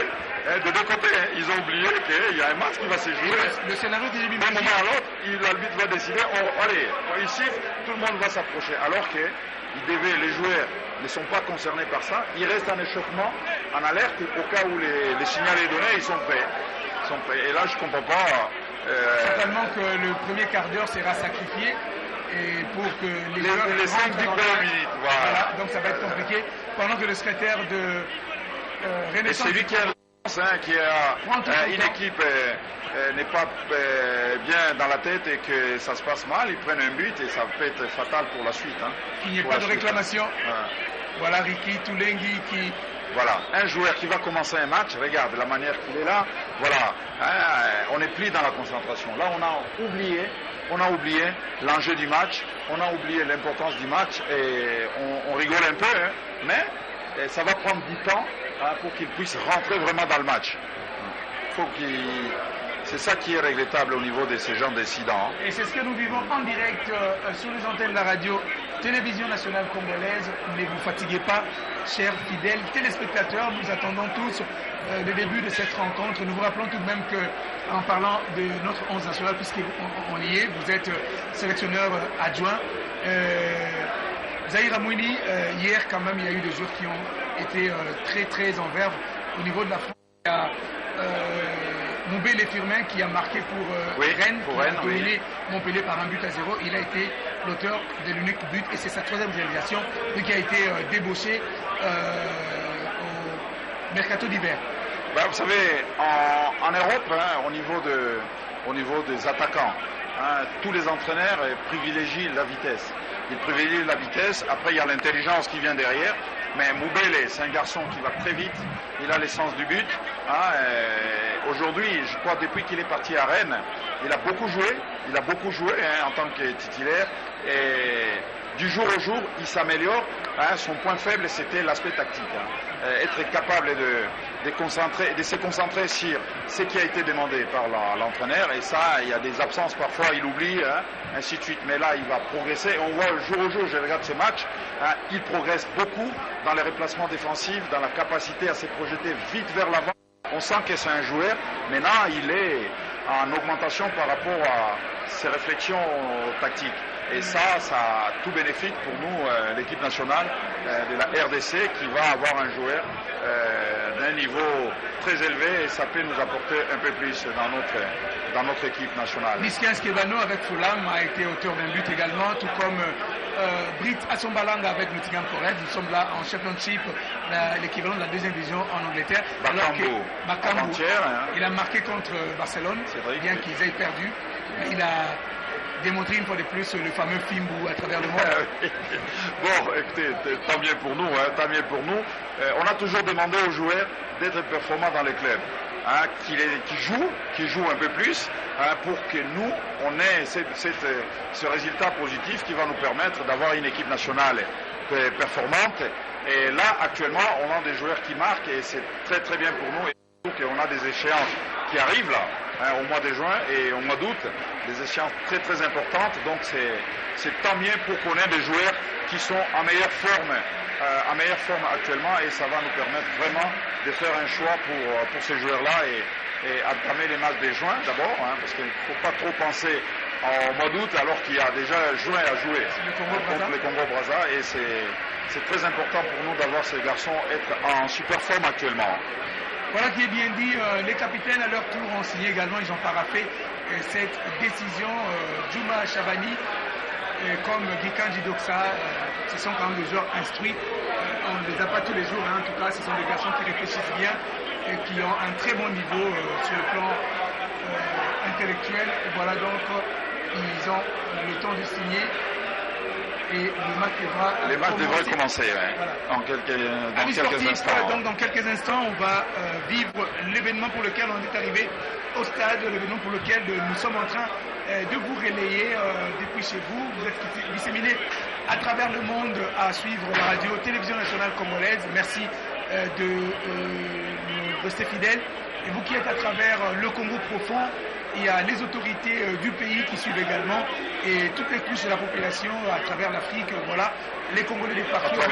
De 2 côtés, ils ont oublié qu'il y a un match qui va se jouer. Le scénario que j'ai vu d'un moment à l'autre, l'arbitre va décider, allez, ici, tout le monde va s'approcher. Alors que les joueurs ne sont pas concernés par ça, ils restent en échauffement, en alerte, au cas où les signaux est donné, ils sont prêts. Et là, je ne comprends pas. Certainement que le premier quart d'heure sera sacrifié. Et pour que les joueurs... Les 5 minutes, voilà. Donc ça va être compliqué. Pendant que le secrétaire de Renaissance... Et c'est lui qui a une équipe n'est pas bien dans la tête et que ça se passe mal, ils prennent un but et ça peut être fatal pour la suite. Hein. Qu'il n'y ait pas de réclamation. Voilà Ricky Tulengi qui... Voilà, un joueur qui va commencer un match, regarde la manière qu'il est là, voilà, on n'est plus dans la concentration. Là, on a oublié l'enjeu du match, on a oublié l'importance du match et on rigole un peu, hein, mais ça va prendre du temps pour qu'il puisse rentrer vraiment dans le match. C'est ça qui est regrettable au niveau de ces genres d'incidents. Et c'est ce que nous vivons en direct sur les antennes de la radio Télévision nationale congolaise. Ne vous fatiguez pas, chers fidèles téléspectateurs. Nous attendons tous le début de cette rencontre. Nous vous rappelons tout de même qu'en parlant de notre 11 national, puisqu'on y est, vous êtes sélectionneur adjoint. Zahir Amouini, hier quand même, il y a eu des joueurs qui ont été très en verve au niveau de la France. Il y a Moubele Firmin qui a marqué pour Rennes, qui a dominé Montpellier par 1-0. Il a été l'auteur de l'unique but et c'est sa 3e réalisation qui a été débauché au mercato d'hiver. Vous savez, en Europe, au niveau des attaquants, tous les entraîneurs privilégient la vitesse. Ils privilégient la vitesse, après il y a l'intelligence qui vient derrière. Mais Moubele, c'est un garçon qui va très vite, il a l'essence du but. Aujourd'hui, je crois depuis qu'il est parti à Rennes, il a beaucoup joué en tant que titulaire. Et du jour au jour, il s'améliore. Hein, son point faible, c'était l'aspect tactique. Hein. Être capable de se concentrer sur ce qui a été demandé par l'entraîneur. Et ça, il y a des absences parfois, il oublie, hein, ainsi de suite. Mais là, il va progresser. On voit jour au jour, je regarde ce match, hein, il progresse beaucoup dans les replacements défensifs, dans la capacité à se projeter vite vers l'avant. On sent que c'est un joueur. Maintenant, il est en augmentation par rapport à ses réflexions tactiques. Et ça a tout bénéfique pour nous, l'équipe nationale de la RDC, qui va avoir un joueur d'un niveau très élevé, et ça peut nous apporter un peu plus dans notre équipe nationale. Liskin Skebano avec Fulham a été auteur d'un but également, tout comme Brit Assombalanga avec Nottingham Forest. Nous sommes là en Championship, l'équivalent de la deuxième division en Angleterre. Bakambu, il a marqué contre Barcelone, bien qu'ils aient perdu. Il a démontrer une fois de plus le fameux Fimbu à travers le monde. Bon, écoutez, tant mieux pour nous, hein, tant mieux pour nous. On a toujours demandé aux joueurs d'être performants dans les clubs, hein, qui jouent un peu plus, hein, pour que nous, on ait ce résultat positif qui va nous permettre d'avoir une équipe nationale performante. Et là, actuellement, on a des joueurs qui marquent, et c'est très très bien pour nous. Et surtout qu'on a des échéances qui arrivent là, hein, au mois de juin et au mois d'août, des échéances très très importantes. Donc c'est tant mieux pour qu'on ait des joueurs qui sont en meilleure forme actuellement, et ça va nous permettre vraiment de faire un choix pour ces joueurs-là et entamer les matchs de juin d'abord, hein, parce qu'il ne faut pas trop penser au mois d'août alors qu'il y a déjà juin à jouer contre le Congo-Brazza, et c'est très important pour nous d'avoir ces garçons être en super forme actuellement. Voilà qui est bien dit. Les capitaines à leur tour ont signé également, ils ont paraphé cette décision. Djouma Chabani comme Gikanji Doksa, ce sont quand même des joueurs instruits. On ne les a pas tous les jours, hein. En tout cas ce sont des garçons qui réfléchissent bien et qui ont un très bon niveau sur le plan intellectuel. Et voilà, donc ils ont le temps de signer. Et les matchs devraient commencer, ouais. Voilà. Dans quelques instants. Donc dans quelques instants, on va vivre l'événement pour lequel on est arrivé au stade, l'événement pour lequel nous sommes en train de vous relayer depuis chez vous. Vous êtes disséminés à travers le monde à suivre la radio Télévision Nationale Congolaise. Merci de nous rester fidèles. Et vous qui êtes à travers le Congo profond, il y a les autorités du pays qui suivent également, et toutes les couches de la population à travers l'Afrique. Voilà, les Congolais des partout. À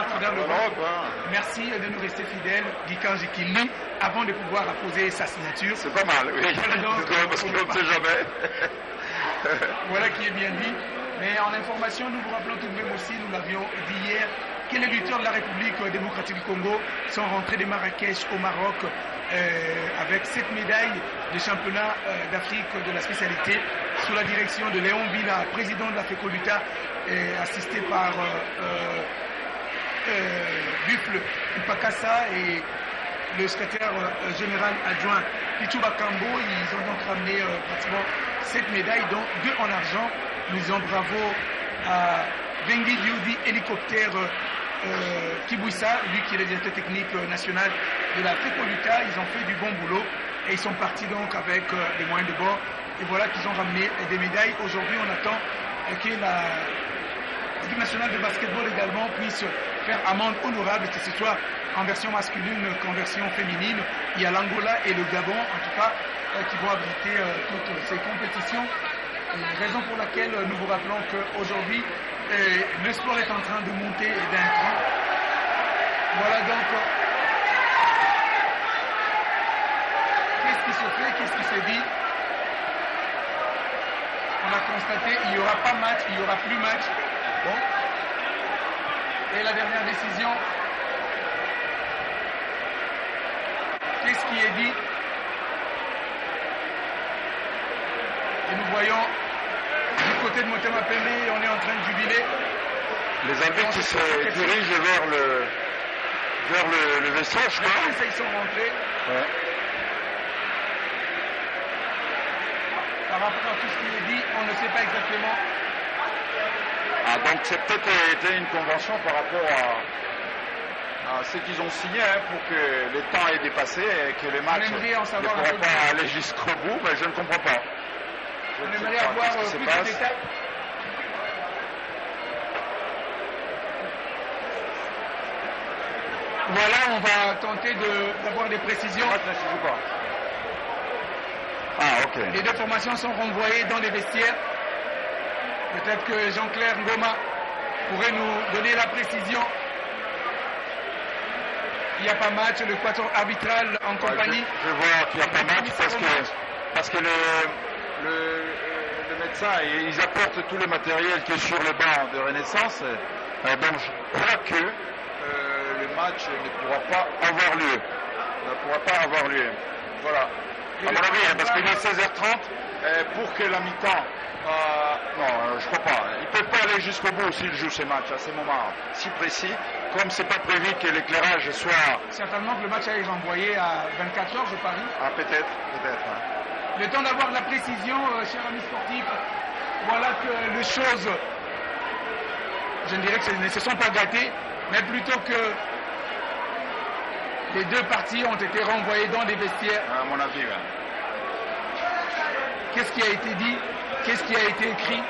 travers l'Europe. Merci de nous rester fidèles. Gikanji qui lit avant de pouvoir apposer sa signature. C'est pas mal, oui. Parce qu'on ne sait jamais. Voilà qui est bien dit. Mais en information, nous vous rappelons tout de même aussi, nous l'avions dit hier, que les lutteurs de la République démocratique du Congo sont rentrés de Marrakech au Maroc avec 7 médailles de championnat d'Afrique de la spécialité sous la direction de Léon Villa, président de la FECOLUTA, assisté par Buffle Mpakassa et le secrétaire général adjoint Pichu Bakambo. Ils ont donc ramené pratiquement 7 médailles, dont 2 en argent. Nous disons bravo à Vengi Liudi Hélicoptère Kibouissa, lui qui est le directeur technique national de la FECOLUTA. Ils ont fait du bon boulot et ils sont partis donc avec des moyens de bord. Et voilà qu'ils ont ramené des médailles. Aujourd'hui, on attend que l'équipe nationale de basketball également puisse faire amende honorable, que ce soit en version masculine qu'en version féminine. Il y a l'Angola et le Gabon, en tout cas, qui vont abriter toutes ces compétitions. Raison pour laquelle nous vous rappelons qu'aujourd'hui, le sport est en train de monter d'un cran. Voilà donc qu'est-ce qui se fait, qu'est-ce qui se dit. On a constaté qu'il n'y aura pas match, il n'y aura plus match. Bon. Et la dernière décision, qu'est-ce qui est dit? Et nous voyons du côté de Motema Pembe, on est en train de jubiler. Les arbitres qui se dirigent vers le vestiaire, je crois. Ils sont rentrés. Ouais. Par rapport à tout ce qui est dit, on ne sait pas exactement. Ah, donc c'est peut-être été une convention par rapport à ce qu'ils ont signé, hein, pour que le temps ait dépassé et que les matchs ne pourraient pas aller jusqu'au bout, mais je ne comprends pas. On aimerait avoir plus de détails. Voilà, on va tenter d'avoir des précisions. Ah, ok. Les deux formations sont renvoyées dans les vestiaires. Peut-être que Jean-Claire Ngoma pourrait nous donner la précision. Il n'y a pas match, le quatuor arbitral en compagnie. Je vois qu'il n'y a pas match parce que le médecin, ils apportent tout le matériel qui est sur le banc de Renaissance. Donc je crois que le match ne pourra pas avoir lieu. Ne pourra pas avoir lieu. Voilà. À mon avis, parce qu'il est 16h30, pour que la mi-temps. Non, je crois pas. Ils ne peuvent pas aller jusqu'au bout s'ils jouent ces matchs à ces moments si précis, comme c'est pas prévu que l'éclairage soit. Certainement que le match a été envoyé à 24 heures, je parie. Ah, peut-être. Hein. Le temps d'avoir la précision, cher ami sportif. Voilà que les choses, je ne dirais que ne se sont pas gâtées, mais plutôt que les deux parties ont été renvoyées dans les vestiaires. À mon avis, oui. Qu'est-ce qui a été dit? Qu'est-ce qui a été écrit?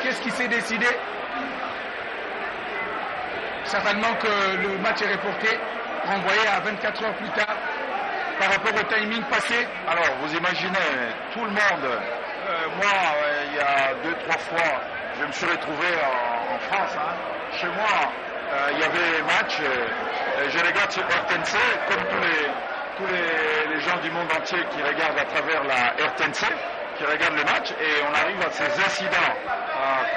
Qu'est-ce qui s'est décidé? Certainement que le match est reporté, renvoyé à 24 heures plus tard par rapport au timing passé. Alors, vous imaginez, tout le monde, moi, il y a 2-3 fois, je me suis retrouvé en France. Hein. Chez moi, il y avait match, je regarde sur RTNC, comme tous les gens du monde entier qui regardent à travers la RTNC, qui regardent le match, et on arrive à ces incidents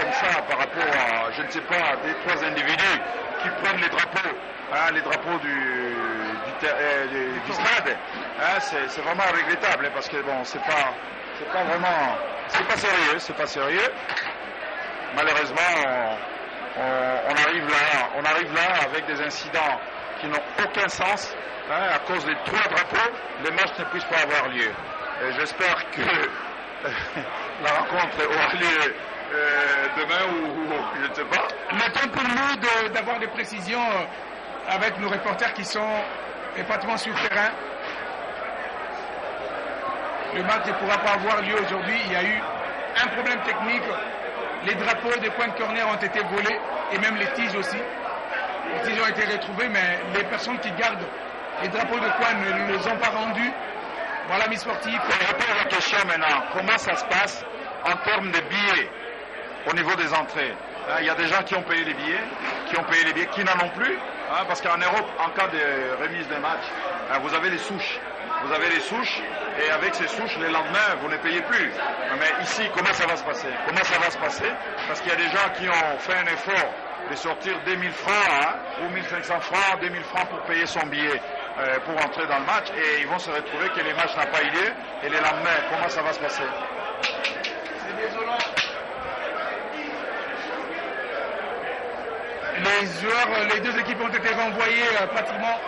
comme ça par rapport à, je ne sais pas, des 3 individus qui prennent les drapeaux du stade. Hein, c'est vraiment regrettable, parce que bon, c'est pas sérieux. Malheureusement, on arrive là avec des incidents qui n'ont aucun sens. Hein, à cause des 3 drapeaux, le match ne puisse pas avoir lieu. Et j'espère que la rencontre aura lieu demain ou je ne sais pas. Le temps pour nous d'avoir des précisions avec nos reporters qui sont pratiquement sur le terrain. Le match ne pourra pas avoir lieu aujourd'hui. Il y a eu un problème technique. Les drapeaux des points de corner ont été volés et même les tiges aussi. Les tiges ont été retrouvés, mais les personnes qui gardent les drapeaux de coin ne les ont pas rendus. Voilà, mes sportifs. Je pose la question maintenant. Comment ça se passe en termes de billets au niveau des entrées? Il y a des gens qui ont payé les billets, qui n'en ont plus. Hein, parce qu'en Europe, en cas de remise des matchs, vous avez les souches. Et avec ces souches, les lendemains, vous ne payez plus. Mais ici, comment ça va se passer? Parce qu'il y a des gens qui ont fait un effort de sortir 2000 francs, ou 1500 francs, 2000 francs pour payer son billet pour entrer dans le match, et ils vont se retrouver que les matchs n'ont pas eu lieu, et les lendemains, comment ça va se passer? C'est désolant. Les deux équipes ont été renvoyées pratiquement